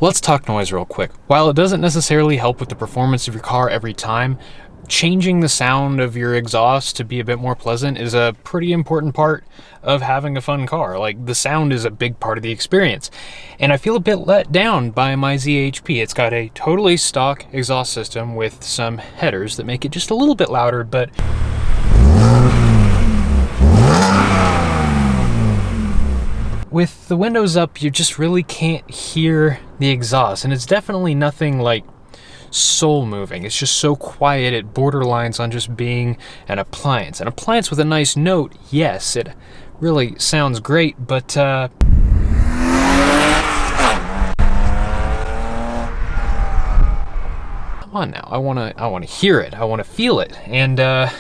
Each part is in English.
Let's talk noise real quick. While it doesn't necessarily help with the performance of your car every time, changing the sound of your exhaust to be a bit more pleasant is a pretty important part of having a fun car. Like, the sound is a big part of the experience. And I feel a bit let down by my ZHP. It's got a totally stock exhaust system with some headers that make it just a little bit louder, but with the windows up, you just really can't hear the exhaust, and it's definitely nothing like soul moving. It's just so quiet, it borderlines on just being an appliance. An appliance with a nice note, yes, it really sounds great, but come on now, I wanna hear it, I wanna feel it, and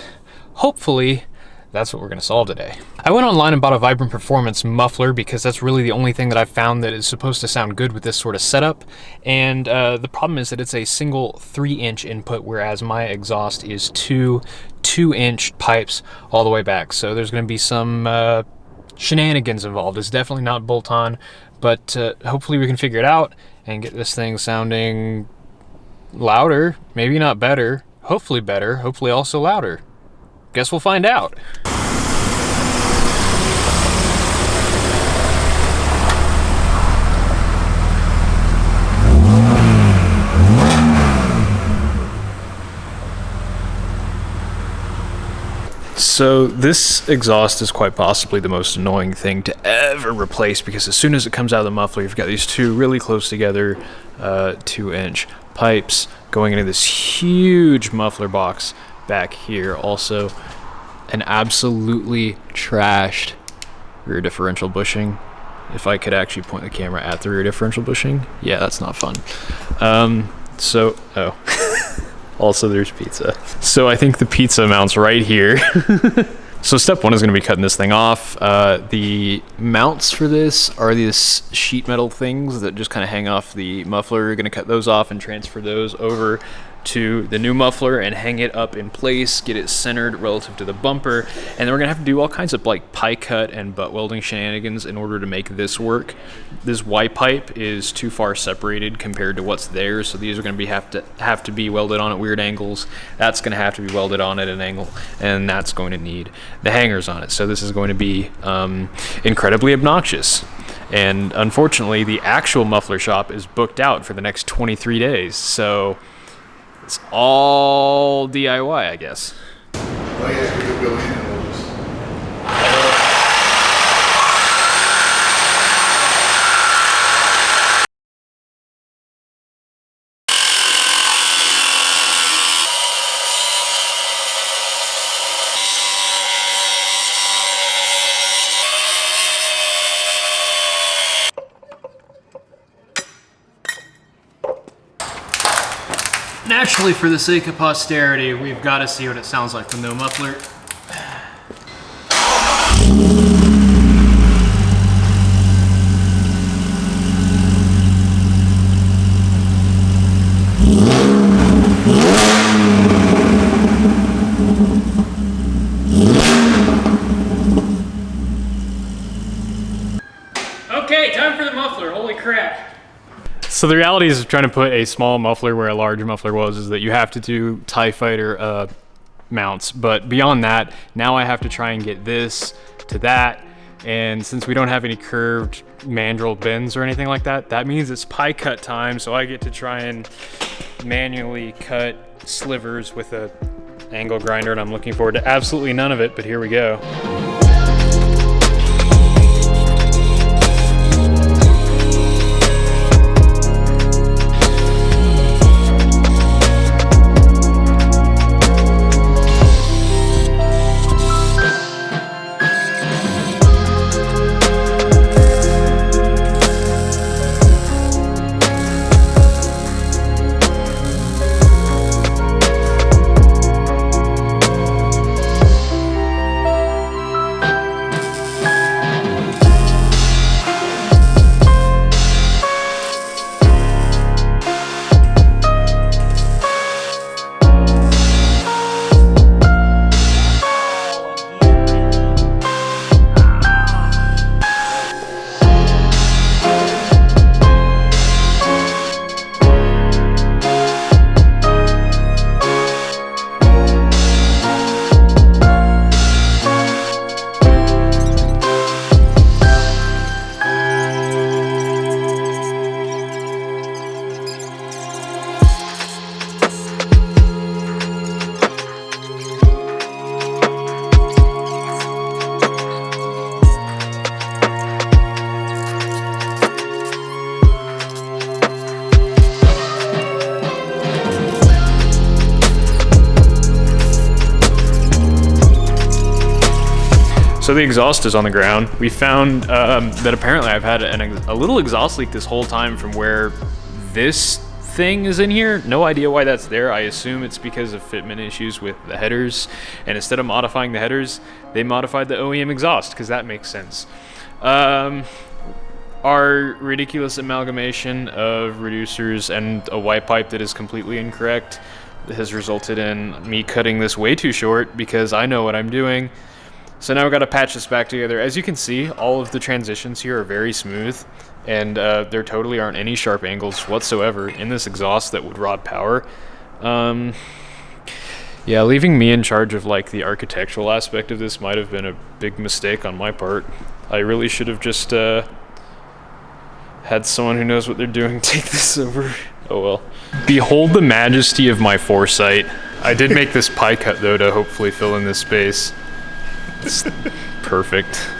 hopefully that's what we're going to solve today. I went online and bought a Vibrant Performance muffler because that's really the only thing that I've found that is supposed to sound good with this sort of setup. And the problem is that it's a single 3-inch input, whereas my exhaust is two 2-inch pipes all the way back. So there's going to be some shenanigans involved. It's definitely not bolt-on, but hopefully we can figure it out and get this thing sounding louder. Maybe not better. Hopefully better. Hopefully also louder. Guess we'll find out. So this exhaust is quite possibly the most annoying thing to ever replace, because as soon as it comes out of the muffler, you've got these two really close together 2-inch pipes going into this huge muffler box back here. Also, an absolutely trashed rear differential bushing. If I could actually point the camera at the rear differential bushing. Yeah, that's not fun. Also there's pizza. So I think the pizza mounts right here. So step one is going to be cutting this thing off. The mounts for this are these sheet metal things that just kind of hang off the muffler. You're going to cut those off and transfer those over to the new muffler and hang it up in place, get it centered relative to the bumper. And then we're gonna have to do all kinds of like pie cut and butt welding shenanigans in order to make this work. This Y pipe is too far separated compared to what's there, so these are gonna have to be welded on at weird angles. That's gonna have to be welded on at an angle, and that's going to need the hangers on it. So this is going to be incredibly obnoxious. And unfortunately, the actual muffler shop is booked out for the next 23 days. So it's all DIY, I guess. Oh yeah, we could go in and we'll just... Naturally, for the sake of posterity, we've got to see what it sounds like with no muffler. Okay, time for the muffler. Holy crap. So the reality is trying to put a small muffler where a large muffler was is that you have to do TIE Fighter mounts. But beyond that, now I have to try and get this to that. And since we don't have any curved mandrel bends or anything like that, that means it's pie cut time. So I get to try and manually cut slivers with a angle grinder, and I'm looking forward to absolutely none of it, but here we go. So the exhaust is on the ground. We found that apparently I've had a little exhaust leak this whole time from where this thing is in here. No idea why that's there. I assume it's because of fitment issues with the headers, and instead of modifying the headers, they modified the OEM exhaust, because that makes sense. Our ridiculous amalgamation of reducers and a white pipe that is completely incorrect has resulted in me cutting this way too short because I know what I'm doing. So now I've got to patch this back together. As you can see, all of the transitions here are very smooth, and there totally aren't any sharp angles whatsoever in this exhaust that would rot power. Yeah, leaving me in charge of like the architectural aspect of this might have been a big mistake on my part. I really should have just had someone who knows what they're doing take this over. Oh well. Behold the majesty of my foresight. I did make this pie cut though to hopefully fill in this space. It's perfect.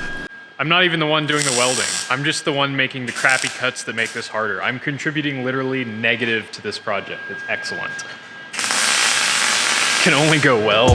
I'm not even the one doing the welding. I'm just the one making the crappy cuts that make this harder. I'm contributing literally negative to this project. It's excellent. Can only go well.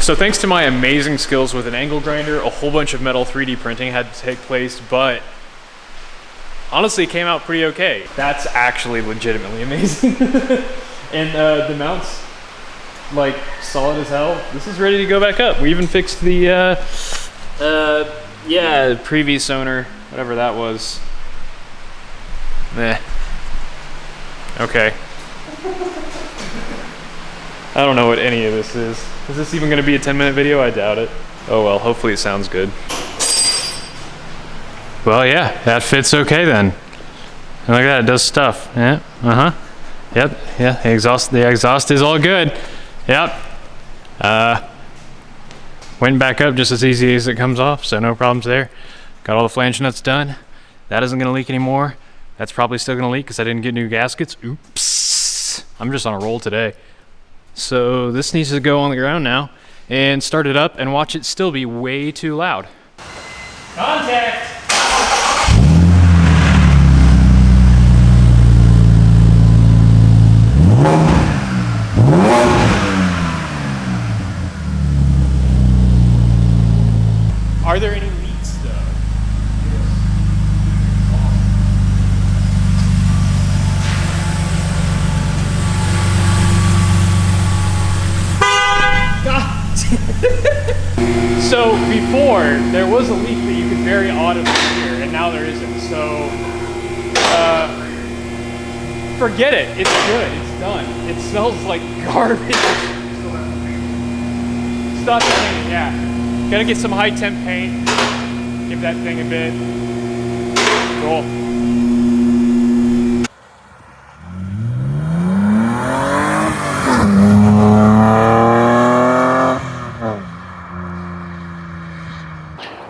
So thanks to my amazing skills with an angle grinder, a whole bunch of metal 3D printing had to take place, but honestly it came out pretty okay. That's actually legitimately amazing. And the mount's like solid as hell. This is ready to go back up. We even fixed the previous owner, whatever that was. Meh. Okay. I don't know what any of this is. Is this even gonna be a 10-minute video? I doubt it. Oh well, hopefully it sounds good. Well, yeah, that fits okay then. And look at that, it does stuff. Yeah, Yep, yeah, the exhaust is all good. Yep. Went back up just as easy as it comes off, so no problems there. Got all the flange nuts done. That isn't gonna leak anymore. That's probably still gonna leak because I didn't get new gaskets. Oops. I'm just on a roll today. So this needs to go on the ground now and start it up and watch it still be way too loud. Contact! Are there any leaks though? So before, there was a leak that you could very audibly hear, and now there isn't. So forget it. It's good. It's done. It smells like garbage. Stop painting, yeah. Gotta get some high temp paint. Give that thing a bit. Cool.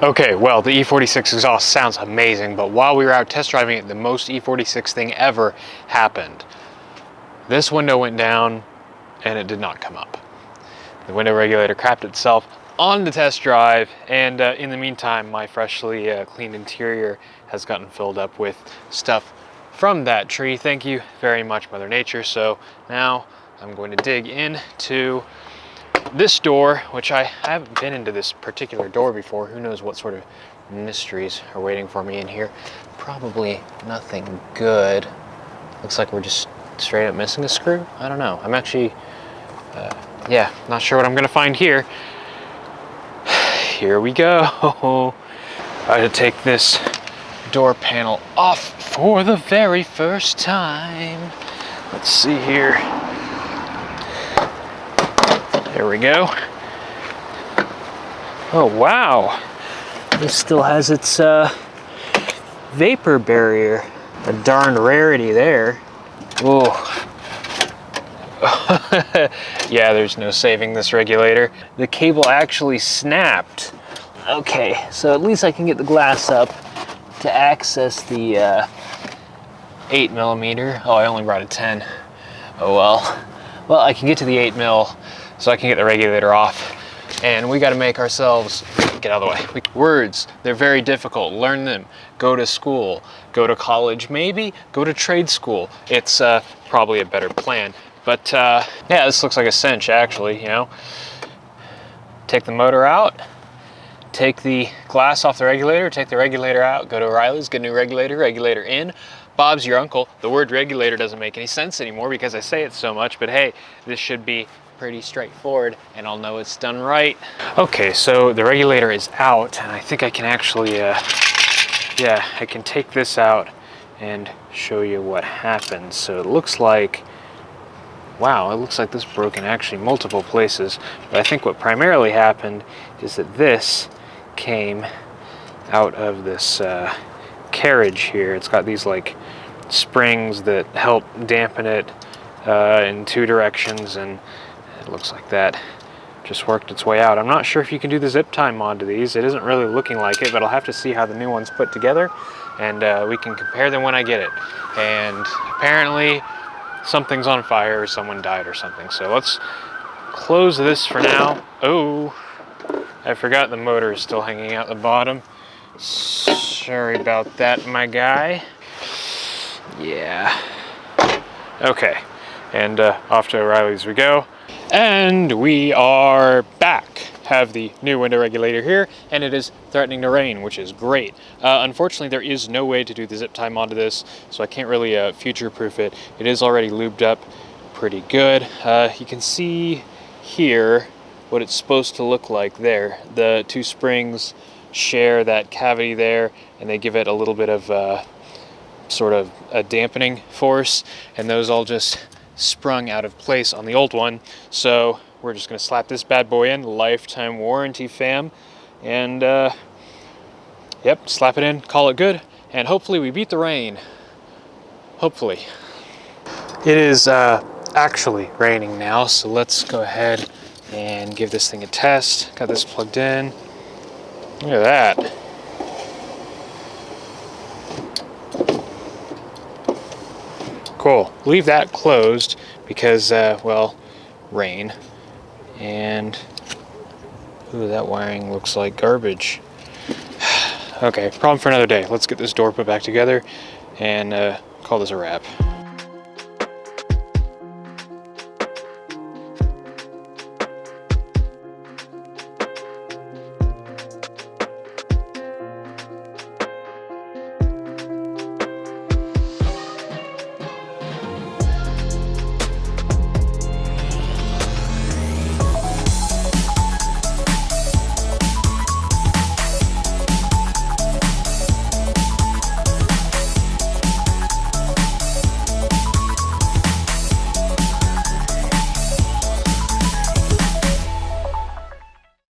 Okay, well, the E46 exhaust sounds amazing, but while we were out test driving it, the most E46 thing ever happened. This window went down and it did not come up. The window regulator crapped itself on the test drive, and in the meantime, my freshly cleaned interior has gotten filled up with stuff from that tree. Thank you very much, Mother Nature. So now I'm going to dig into this door, which I haven't been into this particular door before. Who knows what sort of mysteries are waiting for me in here. Probably nothing good. Looks like we're just straight up missing a screw. I don't know. I'm actually, yeah, not sure what I'm gonna find here. Here we go. I had to take this door panel off for the very first time. Let's see here. There we go. Oh, wow. This still has its vapor barrier. A darn rarity there. Whoa. Yeah, there's no saving this regulator. The cable actually snapped. Okay, so at least I can get the glass up to access the 8mm. Oh, I only brought a 10. Oh well. Well, I can get to the 8mm, so I can get the regulator off. And we gotta make ourselves, get out of the way. Words, they're very difficult. Learn them. Go to school. Go to college, maybe. Go to trade school. It's probably a better plan. But yeah, this looks like a cinch, actually, you know. Take the motor out. Take the glass off the regulator. Take the regulator out. Go to O'Reilly's, get a new regulator. Regulator in. Bob's your uncle. The word regulator doesn't make any sense anymore because I say it so much, but hey, this should be pretty straightforward and I'll know it's done right. Okay, so the regulator is out and I think I can actually, yeah, I can take this out and show you what happens. So it looks like, wow, it looks like this broke in actually multiple places. But I think what primarily happened is that this came out of this carriage here. It's got these like springs that help dampen it in two directions, and it looks like that just worked its way out. I'm not sure if you can do the zip tie mod to these. It isn't really looking like it, but I'll have to see how the new one's put together, and we can compare them when I get it. And apparently something's on fire or someone died or something. So let's close this for now. Oh, I forgot the motor is still hanging out the bottom. Sorry about that, my guy. Yeah. Okay, and off to O'Reilly's we go. And we are back. Have the new window regulator here, and it is threatening to rain, which is great. Unfortunately, there is no way to do the zip tie mod to this, so I can't really future-proof it. It is already lubed up pretty good. You can see here what it's supposed to look like there. The two springs share that cavity there, and they give it a little bit of sort of a dampening force, and those all just sprung out of place on the old one. So we're just going to slap this bad boy in, lifetime warranty, fam, and yep, slap it in, call it good, and hopefully we beat the rain. Hopefully. It is actually raining now, so let's go ahead and give this thing a test. Got this plugged in. Look at that. Cool. Leave that closed because, well, rain. And, ooh, that wiring looks like garbage. Okay, problem for another day. Let's get this door put back together and call this a wrap.